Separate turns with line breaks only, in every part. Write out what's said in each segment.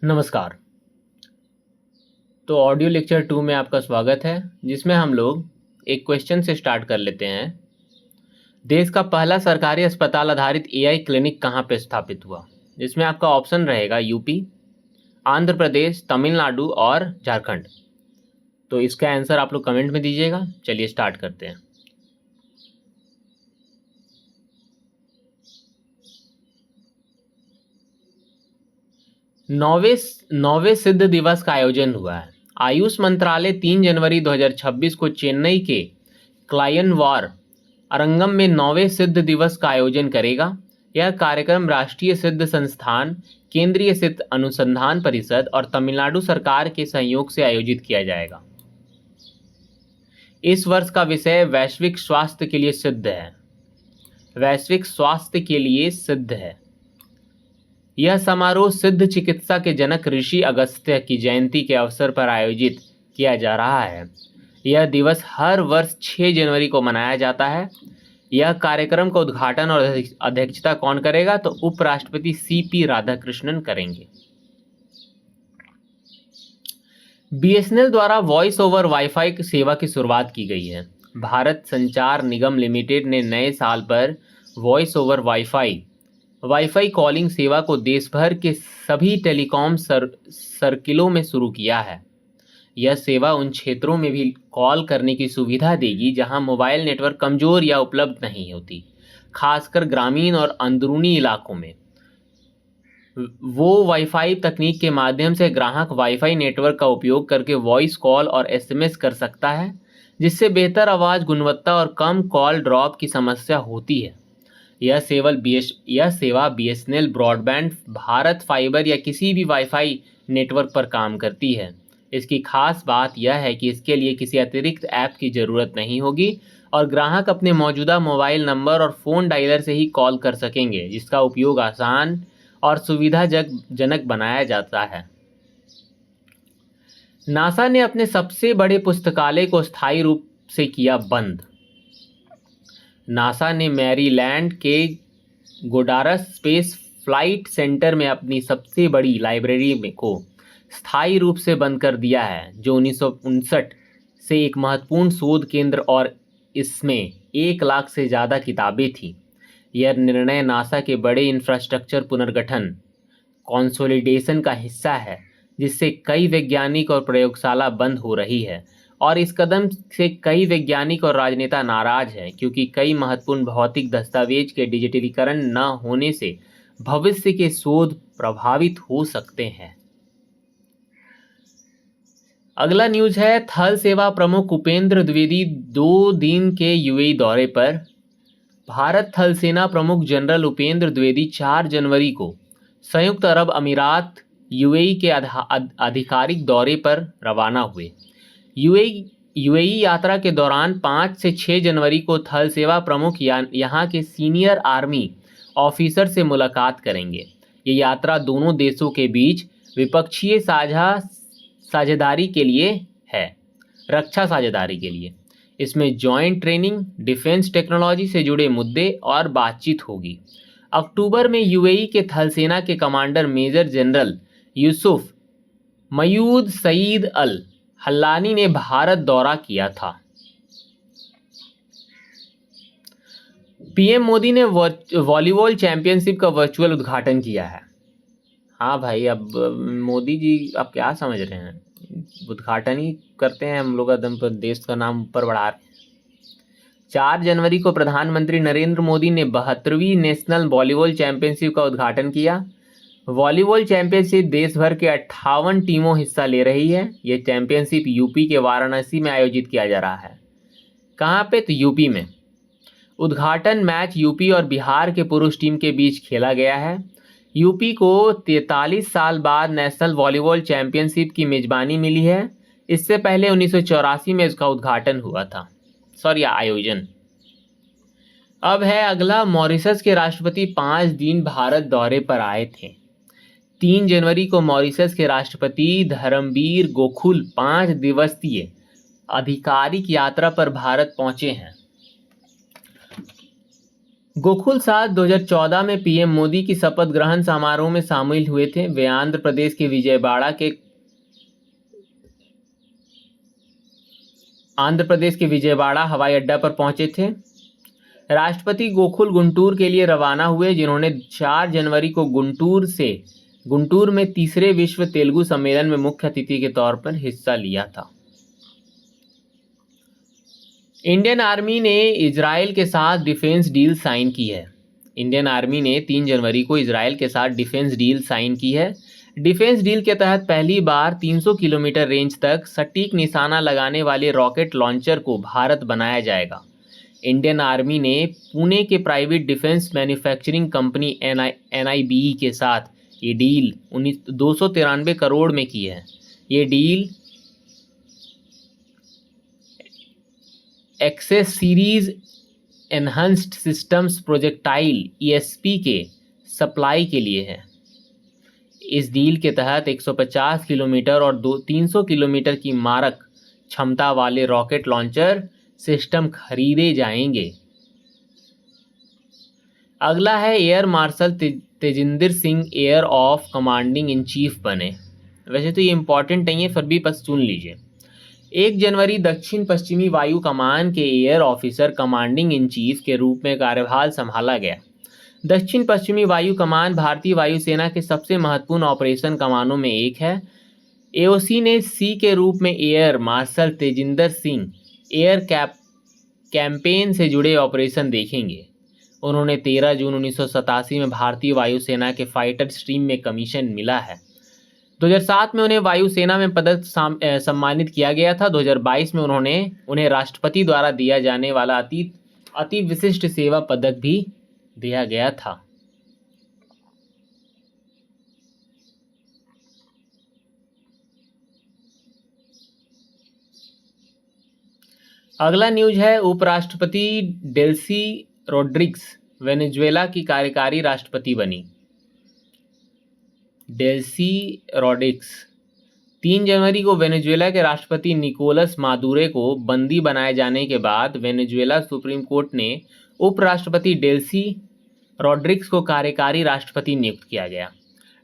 नमस्कार। तो audio lecture 2 में आपका स्वागत है, जिसमें हम लोग एक क्वेश्चन से स्टार्ट कर लेते हैं। देश का पहला सरकारी अस्पताल आधारित एआई क्लिनिक कहाँ पे स्थापित हुआ? जिसमें आपका ऑप्शन रहेगा यूपी, आंध्र प्रदेश, तमिलनाडु और झारखंड। तो इसका आंसर आप लोग कमेंट में दीजिएगा। चलिए स्टार्ट करते हैं। नौवे सिद्ध दिवस का आयोजन हुआ है। आयुष मंत्रालय 3 जनवरी 2026 को चेन्नई के क्लायनवार अरंगम में 9वें सिद्ध दिवस का आयोजन करेगा। यह कार्यक्रम राष्ट्रीय सिद्ध संस्थान, केंद्रीय सिद्ध अनुसंधान परिषद और तमिलनाडु सरकार के सहयोग से आयोजित किया जाएगा। इस वर्ष का विषय वैश्विक स्वास्थ्य के लिए सिद्ध है। वैश्विक स्वास्थ्य के लिए सिद्ध है। यह समारोह सिद्ध चिकित्सा के जनक ऋषि अगस्त्य की जयंती के अवसर पर आयोजित किया जा रहा है। यह दिवस हर वर्ष 6 जनवरी को मनाया जाता है। यह कार्यक्रम का उद्घाटन और अध्यक्षता कौन करेगा? तो उपराष्ट्रपति सीपी राधाकृष्णन करेंगे। बीएसएनएल द्वारा वॉइस ओवर वाईफाई सेवा की शुरुआत की गई है। भारत संचार निगम लिमिटेड ने नए साल पर वॉइस ओवर वाईफाई कॉलिंग सेवा को देश भर के सभी टेलीकॉम सर्किलों में शुरू किया है। यह सेवा उन क्षेत्रों में भी कॉल करने की सुविधा देगी जहां मोबाइल नेटवर्क कमज़ोर या उपलब्ध नहीं होती, खासकर ग्रामीण और अंदरूनी इलाकों में। वो वाईफाई तकनीक के माध्यम से ग्राहक वाईफाई नेटवर्क का उपयोग करके वॉइस कॉल और एसएमएस कर सकता है, जिससे बेहतर आवाज़ गुणवत्ता और कम कॉल ड्रॉप की समस्या होती है। यह सेवा बीएसएनएल ब्रॉडबैंड, भारत फाइबर या किसी भी वाईफाई नेटवर्क पर काम करती है। इसकी खास बात यह है कि इसके लिए किसी अतिरिक्त ऐप की ज़रूरत नहीं होगी और ग्राहक अपने मौजूदा मोबाइल नंबर और फ़ोन डायलर से ही कॉल कर सकेंगे, जिसका उपयोग आसान और सुविधाजनक बनाया जाता है। नासा ने अपने सबसे बड़े पुस्तकालय को स्थायी रूप से किया बंद। नासा ने मैरीलैंड के गोडारस स्पेस फ्लाइट सेंटर में अपनी सबसे बड़ी लाइब्रेरी को स्थायी रूप से बंद कर दिया है, जो 1959 से एक महत्वपूर्ण शोध केंद्र और इसमें 1 लाख से ज़्यादा किताबें थीं। यह निर्णय नासा के बड़े इंफ्रास्ट्रक्चर पुनर्गठन कंसोलिडेशन का हिस्सा है, जिससे कई वैज्ञानिक और प्रयोगशाला बंद हो रही है। और इस कदम से कई वैज्ञानिक और राजनेता नाराज हैं, क्योंकि कई महत्वपूर्ण भौतिक दस्तावेज के डिजिटलीकरण न होने से भविष्य के शोध प्रभावित हो सकते हैं। अगला न्यूज है, थल सेवा प्रमुख उपेंद्र द्विवेदी 2 दिन के यूएई दौरे पर। भारत थल सेना प्रमुख जनरल उपेंद्र द्विवेदी 4 जनवरी को संयुक्त अरब अमीरात यूएई के आधिकारिक दौरे पर रवाना हुए। यूएई यात्रा के दौरान 5 से 6 जनवरी को थल सेवा प्रमुख यहाँ के सीनियर आर्मी ऑफिसर से मुलाकात करेंगे। ये यात्रा दोनों देशों के बीच विपक्षीय साझेदारी के लिए है, रक्षा साझेदारी के लिए। इसमें जॉइंट ट्रेनिंग, डिफेंस टेक्नोलॉजी से जुड़े मुद्दे और बातचीत होगी। अक्टूबर में यूएई के थल सेना के commander major general Yusuf Mayood Saeed Al Hallani ने भारत दौरा किया था। पीएम मोदी ने वॉलीबॉल चैंपियनशिप का वर्चुअल उद्घाटन किया है। हाँ भाई, अब मोदी जी आप क्या समझ रहे हैं, उद्घाटन ही करते हैं हम लोग एकदम पर देश का नाम ऊपर बढ़ा रहे हैं। 4 जनवरी को प्रधानमंत्री नरेंद्र मोदी ने 72वीं नेशनल वॉलीबॉल चैंपियनशिप का उद्घाटन किया। वॉलीबॉल चैंपियनशिप देश भर के 58 टीमों हिस्सा ले रही है। यह चैंपियनशिप यूपी के वाराणसी में आयोजित किया जा रहा है। कहाँ पे? तो यूपी में। उद्घाटन मैच यूपी और बिहार के पुरुष टीम के बीच खेला गया है। यूपी को 43 साल बाद नेशनल वॉलीबॉल चैंपियनशिप की मेजबानी मिली है। इससे पहले 1984 में इसका उद्घाटन हुआ था, आयोजन। अब है अगला, मॉरिशस के राष्ट्रपति 5 दिन भारत दौरे पर आए थे। 3 जनवरी को मॉरिशस के राष्ट्रपति धर्मवीर गोकुल 5 दिवसीय आधिकारिक यात्रा पर भारत पहुंचे हैं। गोकुल साथ 2014 में पीएम मोदी की शपथ ग्रहण समारोह में शामिल हुए थे। वे आंध्र प्रदेश के विजयवाड़ा हवाई अड्डा पर पहुंचे थे। राष्ट्रपति गोकुल गुंटूर के लिए रवाना हुए, जिन्होंने 4 जनवरी को गुंटूर में तीसरे विश्व तेलुगु सम्मेलन में मुख्य अतिथि के तौर पर हिस्सा लिया था। इंडियन आर्मी ने इजराइल के साथ डिफेंस डील साइन की है। इंडियन आर्मी ने 3 जनवरी को इजराइल के साथ डिफेंस डील साइन की है। डिफेंस डील के तहत पहली बार 300 किलोमीटर रेंज तक सटीक निशाना लगाने वाले रॉकेट लॉन्चर को भारत बनाया जाएगा। इंडियन आर्मी ने पुणे के private defence manufacturing company NIBE के साथ ये डील 293 करोड़ में की है। ये deal access series enhanced systems projectile ESP के सप्लाई के लिए है। इस डील के तहत 150 किलोमीटर और 300 किलोमीटर की मारक क्षमता वाले रॉकेट लॉन्चर सिस्टम खरीदे जाएंगे। अगला है air marshal Tejinder Singh air of commanding in chief बने। वैसे तो ये इंपॉर्टेंट नहीं है, फिर भी बस सुन लीजिए। 1 जनवरी दक्षिण पश्चिमी वायु कमान के air officer commanding in chief के रूप में कार्यभार संभाला गया। दक्षिण पश्चिमी वायु कमान भारतीय वायुसेना के सबसे महत्वपूर्ण ऑपरेशन कमानों में एक है। AOC ने C के रूप में air marshal Tejinder Singh air campaign से जुड़े ऑपरेशन देखेंगे। उन्होंने 13 जून 1987 में भारतीय वायुसेना के फाइटर स्ट्रीम में कमीशन मिला है। 2007 में उन्हें वायुसेना में पदक सम्मानित किया गया था। 2022 में उन्हें राष्ट्रपति द्वारा दिया जाने वाला अति विशिष्ट सेवा पदक भी दिया गया था। अगला न्यूज है, उपराष्ट्रपति डेल्सी रोड्रिग्स वेनेजुएला की कार्यकारी राष्ट्रपति बनी। डेल्सी रोड्रिग्स 3 जनवरी को वेनेजुएला के राष्ट्रपति निकोलस मादुरो को बंदी बनाए जाने के बाद वेनेजुएला सुप्रीम कोर्ट ने उपराष्ट्रपति डेल्सी रोड्रिग्स को कार्यकारी राष्ट्रपति नियुक्त किया गया।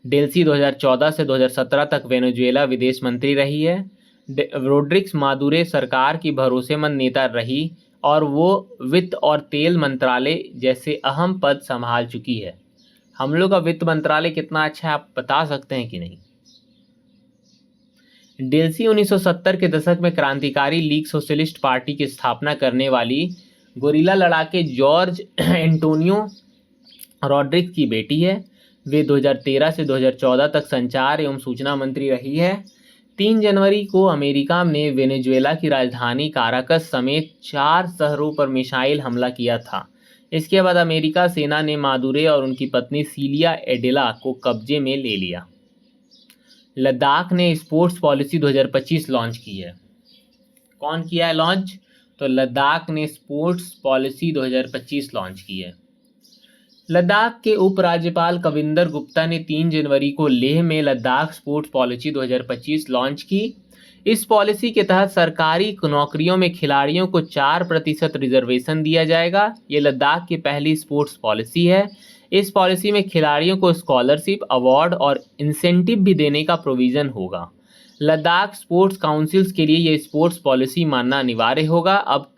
डेल्सी 2014 से 2017 तक वेनेजुएला विदेश मंत्री रही है। रोड्रिग्स मादुरो सरकार की भरोसेमंद नेता रही और वो वित्त और तेल मंत्रालय जैसे अहम पद संभाल चुकी है। हम लोग का वित्त मंत्रालय कितना अच्छा है आप बता सकते हैं कि नहीं? डेल्सी 1970 के दशक में क्रांतिकारी लीग सोशलिस्ट पार्टी की स्थापना करने वाली गोरिल्ला लड़ाके जॉर्ज एंटोनियो रोड्रिग्स की बेटी है। वे 2013 से 2014 तक संचार एवं सूचना मंत्री रही है। 3 जनवरी को अमेरिका ने वेनेजुएला की राजधानी काराकस समेत 4 शहरों पर मिसाइल हमला किया था। इसके बाद अमेरिका सेना ने मादुरो और उनकी पत्नी सीलिया एडेला को कब्जे में ले लिया। लद्दाख ने स्पोर्ट्स पॉलिसी 2025 लॉन्च की है। कौन किया है लॉन्च? तो लद्दाख ने स्पोर्ट्स पॉलिसी 2025 लॉन्च की है। लद्दाख के उपराज्यपाल कविंदर गुप्ता ने 3 जनवरी को लेह में लद्दाख स्पोर्ट्स पॉलिसी 2025 लॉन्च की। इस पॉलिसी के तहत सरकारी नौकरियों में खिलाड़ियों को 4% रिजर्वेशन दिया जाएगा। ये लद्दाख की पहली स्पोर्ट्स पॉलिसी है। इस पॉलिसी में खिलाड़ियों को स्कॉलरशिप, अवार्ड और इंसेंटिव भी देने का प्रोविज़न होगा। लद्दाख स्पोर्ट्स काउंसिल्स के लिए ये स्पोर्ट्स पॉलिसी मानना अनिवार्य होगा। अब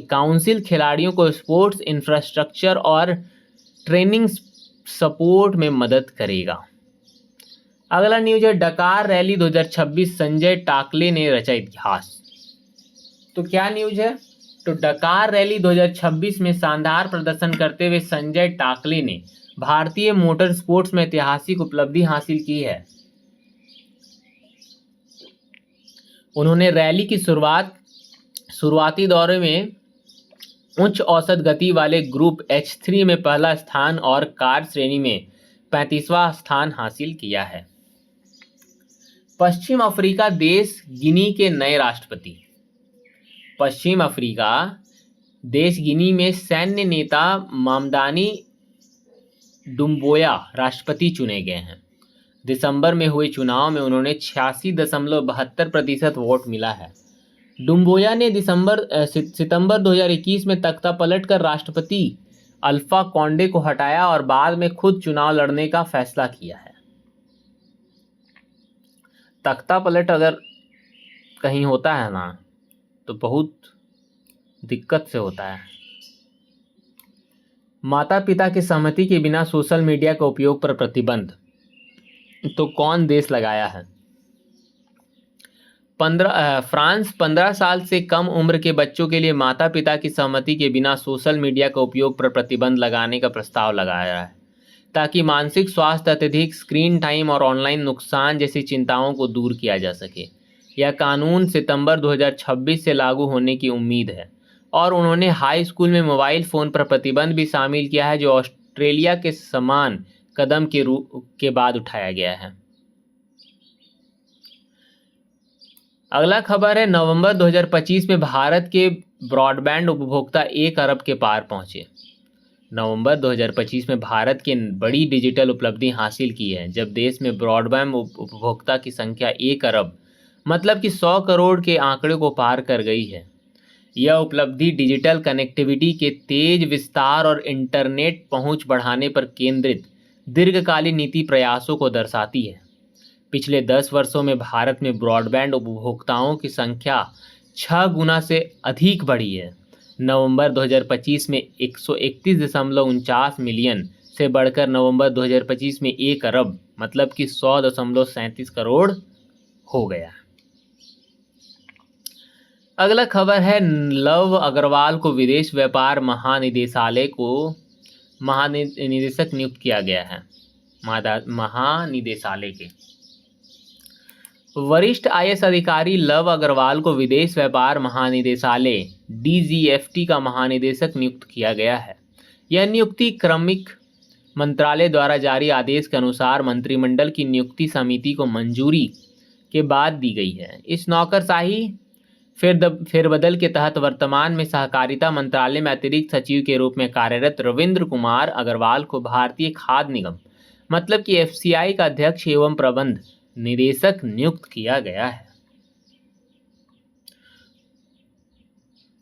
काउंसिल खिलाड़ियों को स्पोर्ट्स इंफ्रास्ट्रक्चर और ट्रेनिंग सपोर्ट में मदद करेगा। अगला न्यूज है, डकार रैली 2026 संजय टाकले ने रचा इतिहास। तो क्या न्यूज है? तो डकार रैली 2026 में शानदार प्रदर्शन करते हुए संजय टाकले ने भारतीय मोटर स्पोर्ट्स में ऐतिहासिक उपलब्धि हासिल की है। उन्होंने रैली की शुरुआती दौरे में उच्च औसत गति वाले ग्रुप H3 में पहला स्थान और कार श्रेणी में 35वां स्थान हासिल किया है। पश्चिम अफ्रीका देश गिनी के नए राष्ट्रपति। पश्चिम अफ्रीका देश गिनी में सैन्य नेता मामदानी डुम्बोया राष्ट्रपति चुने गए हैं। दिसंबर में हुए चुनाव में उन्होंने 86.72% वोट मिला है। डुम्बोया ने सितंबर 2021 में तख्ता पलट कर राष्ट्रपति अल्फा कॉन्डे को हटाया और बाद में खुद चुनाव लड़ने का फैसला किया है। तख्ता पलट अगर कहीं होता है ना तो बहुत दिक्कत से होता है। माता पिता की सहमति के बिना सोशल मीडिया का उपयोग पर प्रतिबंध तो कौन देश लगाया है? फ्रांस 15 साल से कम उम्र के बच्चों के लिए माता पिता की सहमति के बिना सोशल मीडिया का उपयोग पर प्रतिबंध लगाने का प्रस्ताव लगाया है, ताकि मानसिक स्वास्थ्य, अत्यधिक स्क्रीन टाइम और ऑनलाइन नुकसान जैसी चिंताओं को दूर किया जा सके। यह कानून सितंबर 2026 से लागू होने की उम्मीद है और उन्होंने हाई स्कूल में मोबाइल फ़ोन पर प्रतिबंध भी शामिल किया है, जो ऑस्ट्रेलिया के समान कदम के बाद उठाया गया है। अगला खबर है, नवंबर 2025 में भारत के ब्रॉडबैंड उपभोक्ता 1 अरब के पार पहुंचे। नवंबर 2025 में भारत की बड़ी डिजिटल उपलब्धि हासिल की है, जब देश में ब्रॉडबैंड उपभोक्ता की संख्या 1 अरब मतलब कि 100 करोड़ के आंकड़े को पार कर गई है। यह उपलब्धि डिजिटल कनेक्टिविटी के तेज विस्तार और इंटरनेट पहुंच बढ़ाने पर केंद्रित दीर्घकालीन नीति प्रयासों को दर्शाती है। पिछले 10 वर्षों में भारत में ब्रॉडबैंड उपभोक्ताओं की संख्या 6 गुना से अधिक बढ़ी है। नवंबर 2025 में 131.49 मिलियन से बढ़कर नवंबर 2025 में 1 अरब मतलब कि 100.37 करोड़ हो गया। अगला खबर है, लव अग्रवाल को विदेश व्यापार महानिदेशालय को महानिदेशक नियुक्त किया गया है। महानिदेशालय के वरिष्ठ आईएएस अधिकारी लव अग्रवाल को विदेश व्यापार महानिदेशालय DGFT का महानिदेशक नियुक्त किया गया है। यह नियुक्ति क्रमिक मंत्रालय द्वारा जारी आदेश के अनुसार मंत्रिमंडल की नियुक्ति समिति को मंजूरी के बाद दी गई है। इस नौकरशाही फेरबदल के तहत वर्तमान में सहकारिता मंत्रालय में अतिरिक्त सचिव के रूप में कार्यरत रविंद्र कुमार अग्रवाल को भारतीय खाद्य निगम मतलब कि FCI का अध्यक्ष एवं प्रबंध निदेशक नियुक्त किया गया है।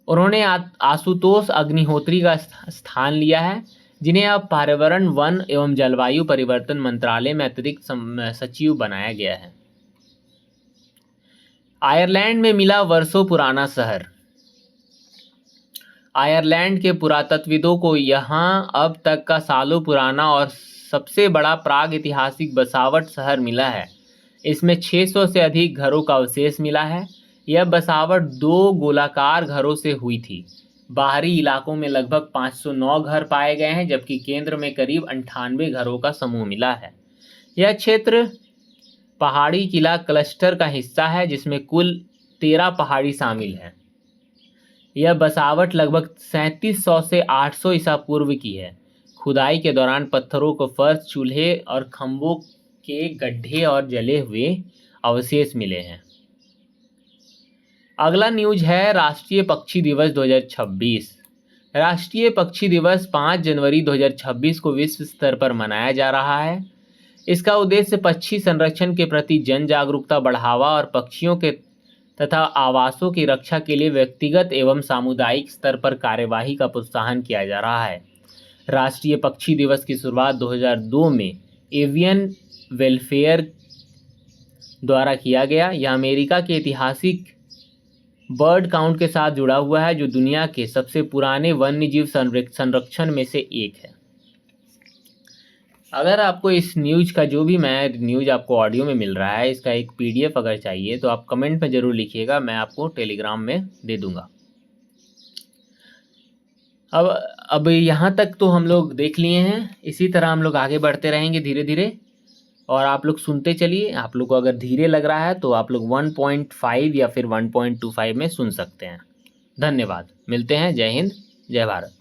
उन्होंने आशुतोष अग्निहोत्री का स्थान लिया है, जिन्हें अब पर्यावरण, वन एवं जलवायु परिवर्तन मंत्रालय में अतिरिक्त सचिव बनाया गया है। आयरलैंड में मिला वर्षों पुराना शहर। आयरलैंड के पुरातत्वविदों को यहां अब तक का सालों पुराना और सबसे बड़ा प्राग ऐतिहासिक बसावट शहर मिला है। इसमें 600 से अधिक घरों का अवशेष मिला है। यह बसावट 2 गोलाकार घरों से हुई थी। बाहरी इलाकों में लगभग 509 घर पाए गए हैं, जबकि केंद्र में करीब 98 घरों का समूह मिला है। यह क्षेत्र पहाड़ी किला क्लस्टर का हिस्सा है, जिसमें कुल 13 पहाड़ी शामिल हैं। यह बसावट लगभग 3700 से 800 ईसा पूर्व की है। खुदाई के दौरान पत्थरों को फर्श, चूल्हे और खंभों के गड्ढे और जले हुए अवशेष मिले हैं। अगला न्यूज है, राष्ट्रीय पक्षी दिवस 2026। राष्ट्रीय पक्षी दिवस 5 जनवरी 2026 को विश्व स्तर पर मनाया जा रहा है। इसका उद्देश्य पक्षी संरक्षण के प्रति जन जागरूकता बढ़ावा और पक्षियों के तथा आवासों की रक्षा के लिए व्यक्तिगत एवं सामुदायिक स्तर पर कार्यवाही का प्रोत्साहन किया जा रहा है। राष्ट्रीय पक्षी दिवस की शुरुआत 2002 में एवियन वेलफेयर द्वारा किया गया। यह अमेरिका के ऐतिहासिक बर्ड काउंट के साथ जुड़ा हुआ है, जो दुनिया के सबसे पुराने वन्यजीव संरक्षण में से एक है। अगर आपको इस न्यूज़ का जो भी मैं न्यूज़ आपको ऑडियो में मिल रहा है, इसका एक PDF अगर चाहिए तो आप कमेंट में ज़रूर लिखिएगा, मैं आपको टेलीग्राम में दे दूंगा। अब यहाँ तक तो हम लोग देख लिए हैं। इसी तरह हम लोग आगे बढ़ते रहेंगे धीरे धीरे, और आप लोग सुनते चलिए। आप लोग को अगर धीरे लग रहा है तो आप लोग 1.5 या फिर 1.25 में सुन सकते हैं। धन्यवाद। मिलते हैं। जय हिंद, जय भारत।